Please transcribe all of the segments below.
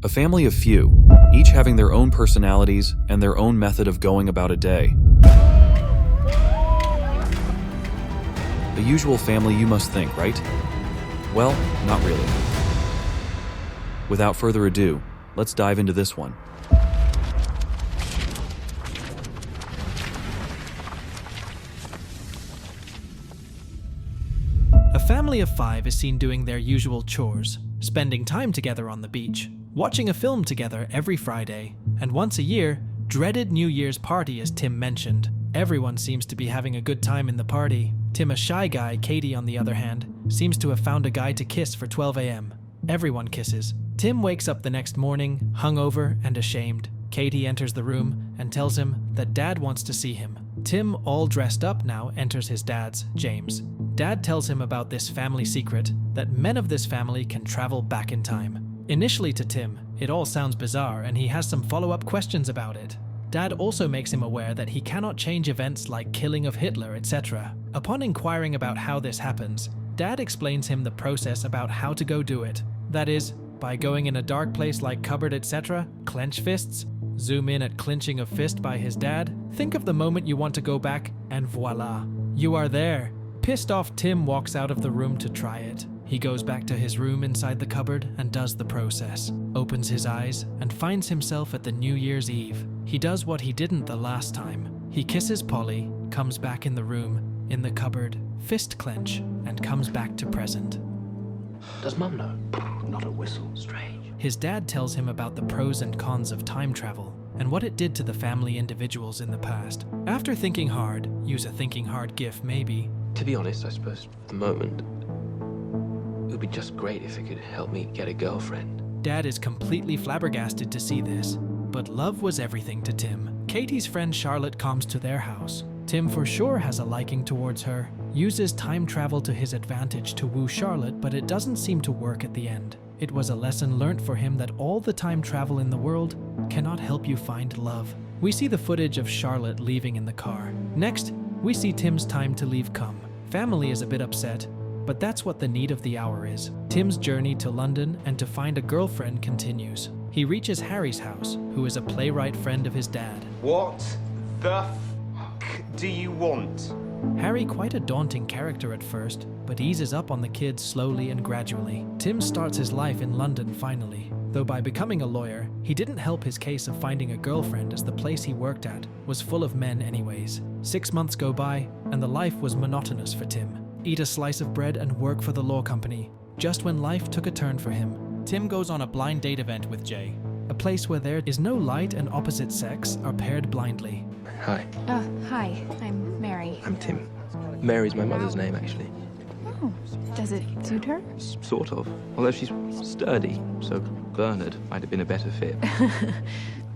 A family of few, each having their own personalities and their own method of going about a day. A usual family you must think, right? Well, not really. Without further ado, let's dive into this one. A family of 5 is seen doing their usual chores, spending time together on the beach, watching a film together every Friday, and once a year, dreaded New Year's party as Tim mentioned. Everyone seems to be having a good time in the party. Tim, a shy guy, Katie on the other hand, seems to have found a guy to kiss for 12 a.m. Everyone kisses. Tim wakes up the next morning, hungover and ashamed. Katie enters the room and tells him that Dad wants to see him. Tim, all dressed up now, enters his dad's, James. Dad tells him about this family secret, that men of this family can travel back in time. Initially to Tim, it all sounds bizarre and he has some follow-up questions about it. Dad also makes him aware that he cannot change events like killing of Hitler, etc. Upon inquiring about how this happens, Dad explains him the process about how to go do it. That is, by going in a dark place like cupboard, etc., clench fists, zoom in at clinching of fist by his dad, think of the moment you want to go back, and voila, you are there. Pissed off, Tim walks out of the room to try it. He goes back to his room inside the cupboard and does the process, opens his eyes, and finds himself at the New Year's Eve. He does what he didn't the last time. He kisses Polly, comes back in the room, in the cupboard, fist clench, and comes back to present. Does Mum know? Not a whistle. Strange. His dad tells him about the pros and cons of time travel, and what it did to the family individuals in the past. After thinking hard, use a thinking hard gif maybe. To be honest, I suppose, for the moment, it would be just great if it could help me get a girlfriend. Dad is completely flabbergasted to see this, but love was everything to Tim. Katie's friend Charlotte comes to their house. Tim for sure has a liking towards her, uses time travel to his advantage to woo Charlotte, but it doesn't seem to work at the end. It was a lesson learnt for him that all the time travel in the world cannot help you find love. We see the footage of Charlotte leaving in the car. Next, we see Tim's time to leave come. Family is a bit upset, but that's what the need of the hour is. Tim's journey to London and to find a girlfriend continues. He reaches Harry's house, who is a playwright friend of his dad. What the fuck do you want? Harry, quite a daunting character at first, but eases up on the kids slowly and gradually. Tim starts his life in London finally, though by becoming a lawyer, he didn't help his case of finding a girlfriend as the place he worked at was full of men anyways. 6 months go by, and the life was monotonous for Tim. Eat a slice of bread and work for the law company. Just when life took a turn for him, Tim goes on a blind date event with Jay, a place where there is no light and opposite sex are paired blindly. Hi. Hi, I'm Mary. I'm Tim. Mary's my mother's name, actually. Oh, does it suit her? Sort of. Although she's sturdy, so Bernard might have been a better fit.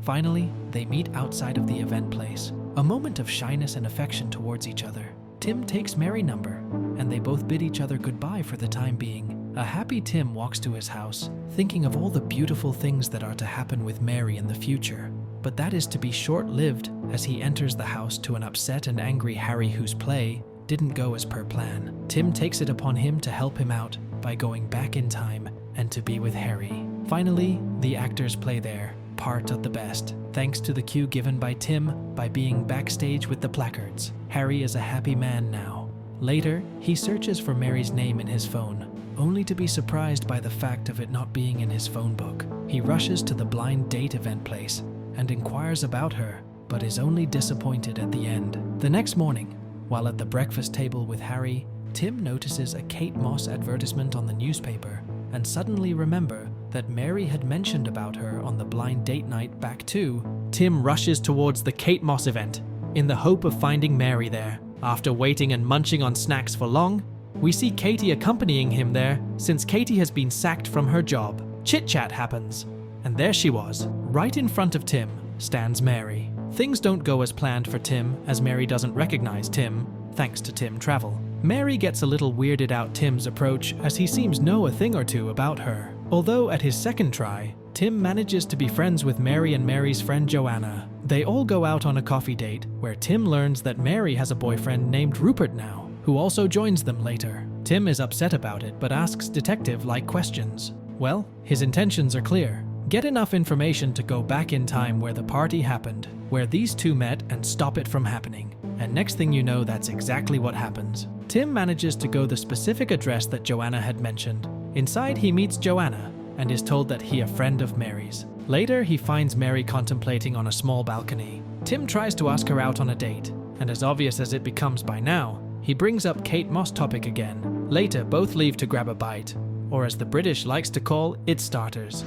Finally, they meet outside of the event place. A moment of shyness and affection towards each other. Tim takes Mary's number, and they both bid each other goodbye for the time being. A happy Tim walks to his house, thinking of all the beautiful things that are to happen with Mary in the future. But that is to be short-lived as he enters the house to an upset and angry Harry whose play didn't go as per plan. Tim takes it upon him to help him out by going back in time and to be with Harry. Finally, the actors play their part at the best, thanks to the cue given by Tim by being backstage with the placards. Harry is a happy man now. Later, he searches for Mary's name in his phone, only to be surprised by the fact of it not being in his phone book. He rushes to the blind date event place and inquires about her, but is only disappointed at the end. The next morning, while at the breakfast table with Harry, Tim notices a Kate Moss advertisement on the newspaper and suddenly remember that Mary had mentioned about her on the blind date night back too. Tim rushes towards the Kate Moss event in the hope of finding Mary there. After waiting and munching on snacks for long, we see Katie accompanying him there since Katie has been sacked from her job. Chit-chat happens, and there she was. Right in front of Tim stands Mary. Things don't go as planned for Tim as Mary doesn't recognize Tim, thanks to Tim travel. Mary gets a little weirded out Tim's approach as he seems know a thing or two about her. Although at his second try, Tim manages to be friends with Mary and Mary's friend Joanna. They all go out on a coffee date where Tim learns that Mary has a boyfriend named Rupert now, who also joins them later. Tim is upset about it but asks detective-like questions. Well, his intentions are clear. get enough information to go back in time where the party happened, where these two met, and stop it from happening. And next thing you know, that's exactly what happens. Tim manages to go the specific address that Joanna had mentioned. Inside, he meets Joanna and is told that he a friend of Mary's. Later, he finds Mary contemplating on a small balcony. Tim tries to ask her out on a date, and as obvious as it becomes by now, he brings up Kate Moss topic again. Later, both leave to grab a bite, or as the British likes to call it, starters.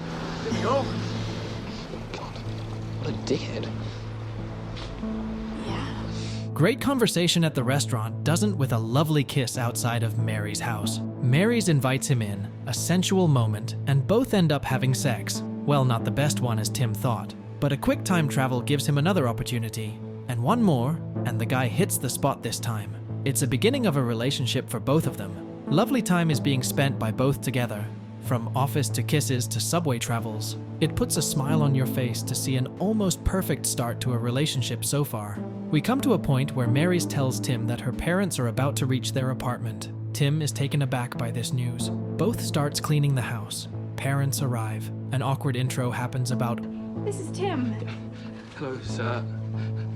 God, what a dickhead. Yeah. Great conversation at the restaurant doesn't with a lovely kiss outside of Mary's house. Mary's invites him in, a sensual moment, and both end up having sex. Well, not the best one as Tim thought, but a quick time travel gives him another opportunity, and one more, and the guy hits the spot this time. It's a beginning of a relationship for both of them. Lovely time is being spent by both together, from office to kisses to subway travels. It puts a smile on your face to see an almost perfect start to a relationship so far. We come to a point where Mary tells Tim that her parents are about to reach their apartment. Tim is taken aback by this news. Both starts cleaning the house. Parents arrive. An awkward intro happens about, This is Tim. Hello, sir.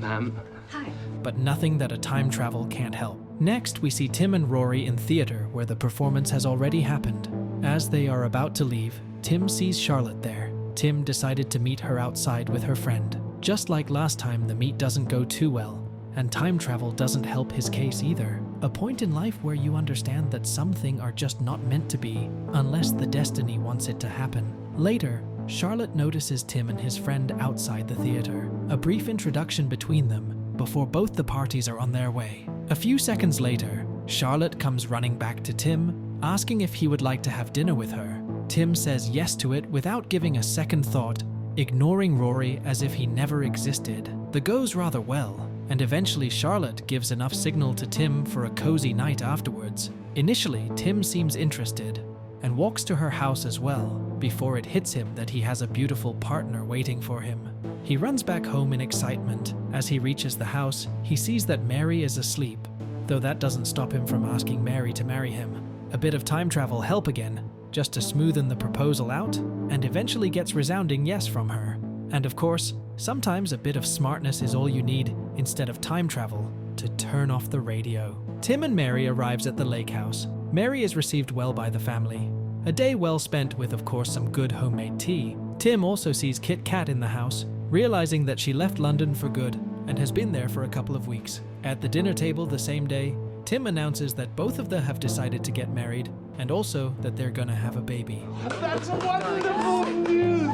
Ma'am. Hi. but nothing that a time travel can't help. Next, we see Tim and Rory in theater where the performance has already happened. As they are about to leave, Tim sees Charlotte there. Tim decided to meet her outside with her friend. Just like last time, the meet doesn't go too well, and time travel doesn't help his case either. A point in life where you understand that some things are just not meant to be, unless the destiny wants it to happen. Later, Charlotte notices Tim and his friend outside the theater. A brief introduction between them before both the parties are on their way. A few seconds later, Charlotte comes running back to Tim, asking if he would like to have dinner with her. Tim says yes to it without giving a second thought, ignoring Rory as if he never existed. The goes rather well, and eventually Charlotte gives enough signal to Tim for a cozy night afterwards. Initially, Tim seems interested and walks to her house as well, before it hits him that he has a beautiful partner waiting for him. He runs back home in excitement. As he reaches the house, he sees that Mary is asleep, though that doesn't stop him from asking Mary to marry him. A bit of time travel help again, just to smoothen the proposal out, and eventually gets resounding yes from her. And of course, sometimes a bit of smartness is all you need instead of time travel to turn off the radio. Tim and Mary arrives at the lake house. Mary is received well by the family. A day well spent with, of course, some good homemade tea. Tim also sees Kit Kat in the house, realizing that she left London for good and has been there for a couple of weeks. At the dinner table the same day, Tim announces that both of them have decided to get married and also that they're gonna have a baby. That's wonderful news!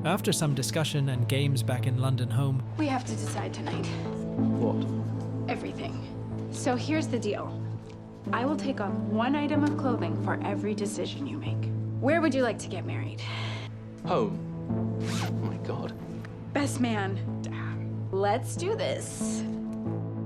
After some discussion and games back in London home, We have to decide tonight. What? Everything. So here's the deal. I will take off one item of clothing for every decision you make. Where would you like to get married? Home. Oh my god. Best man. Let's do this.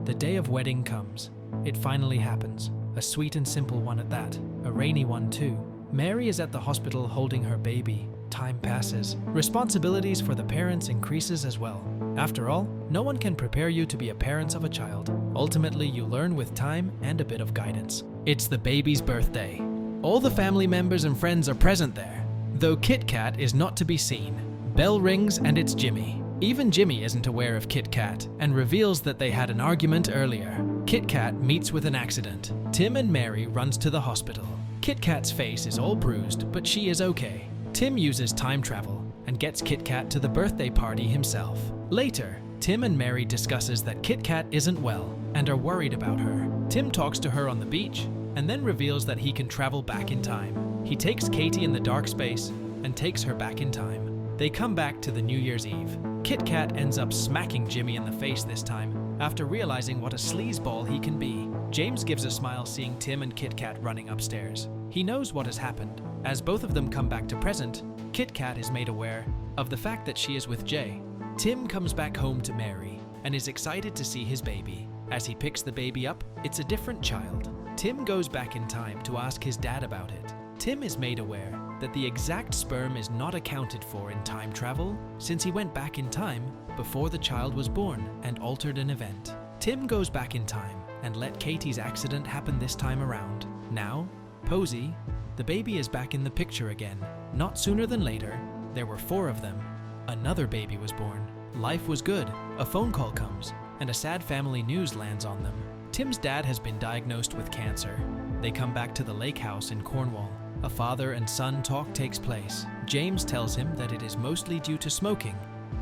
the day of wedding comes. It finally happens. A sweet and simple one at that. A rainy one too. Mary is at the hospital holding her baby. Time passes. Responsibilities for the parents increases as well. After all, no one can prepare you to be a parent of a child. Ultimately, you learn with time and a bit of guidance. It's the baby's birthday. All the family members and friends are present there, though Kit Kat is not to be seen. Bell rings and it's Jimmy. Even Jimmy isn't aware of Kit Kat and reveals that they had an argument earlier. Kit Kat meets with an accident. Tim and Mary runs to the hospital. Kit Kat's face is all bruised, but she is okay. Tim uses time travel and gets Kit Kat to the birthday party himself. Later, Tim and Mary discusses that Kit Kat isn't well and are worried about her. Tim talks to her on the beach and then reveals that he can travel back in time. He takes Katie in the dark space and takes her back in time. They come back to the New Year's Eve. Kit Kat ends up smacking Jimmy in the face this time after realizing what a sleazeball he can be. James gives a smile seeing Tim and Kit Kat running upstairs. He knows what has happened. As both of them come back to present, Kit Kat is made aware of the fact that she is with Jay. Tim comes back home to Mary and is excited to see his baby. As he picks the baby up, it's a different child. Tim goes back in time to ask his dad about it. Tim is made aware that the exact sperm is not accounted for in time travel since he went back in time before the child was born and altered an event. Tim goes back in time and let Katie's accident happen this time around. Now, Posey, the baby is back in the picture again. Not sooner than later, There were 4 of them. Another baby was born. Life was good. A phone call comes, and a sad family news lands on them. Tim's dad has been diagnosed with cancer. They come back to the lake house in Cornwall. A father and son talk takes place. James tells him that it is mostly due to smoking,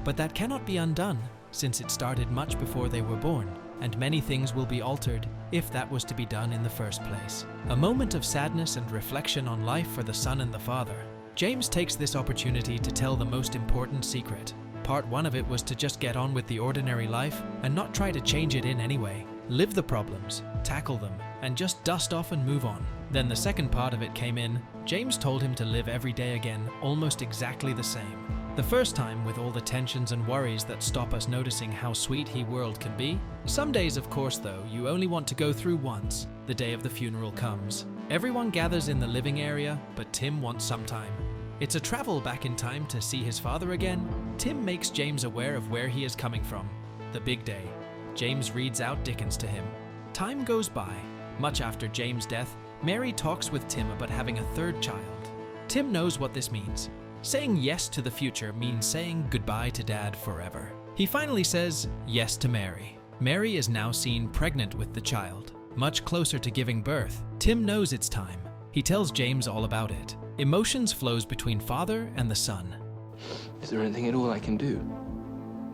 but that cannot be undone since it started much before they were born, and many things will be altered if that was to be done in the first place. A moment of sadness and reflection on life for the son and the father. James takes this opportunity to tell the most important secret. Part 1 of it was to just get on with the ordinary life and not try to change it in any way. Live the problems, tackle them, and just dust off and move on. Then the second part of it came in. James told him to live every day again, almost exactly the same. The first time with all the tensions and worries that stop us noticing how sweet he world can be. Some days, of course, though, you only want to go through once. The day of the funeral comes. Everyone gathers in the living area, but Tim wants some time. It's a travel back in time to see his father again. Tim makes James aware of where he is coming from. The big day. James reads out Dickens to him. Time goes by. Much after James' death, Mary talks with Tim about having a 3rd child. Tim knows what this means. Saying yes to the future means saying goodbye to Dad forever. He finally says yes to Mary. Mary is now seen pregnant with the child, much closer to giving birth. Tim knows it's time. He tells James all about it. Emotions flows between father and the son. Is there anything at all I can do?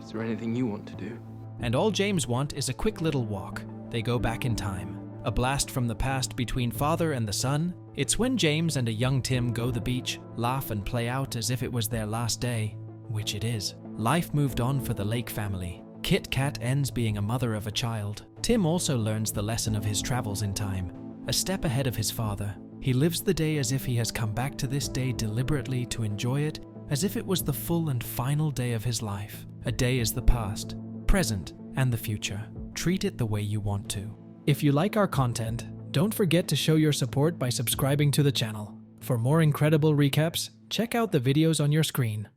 Is there anything you want to do? And all James wants is a quick little walk. They go back in time. A blast from the past between father and the son. It's when James and a young Tim go the beach, laugh and play out as if it was their last day, which it is. Life moved on for the Lake family. Kit Kat ends being a mother of a child. Tim also learns the lesson of his travels in time, a step ahead of his father. He lives the day as if he has come back to this day deliberately to enjoy it, as if it was the full and final day of his life. A day is the past, present, and the future. Treat it the way you want to. If you like our content, don't forget to show your support by subscribing to the channel. For more incredible recaps, check out the videos on your screen.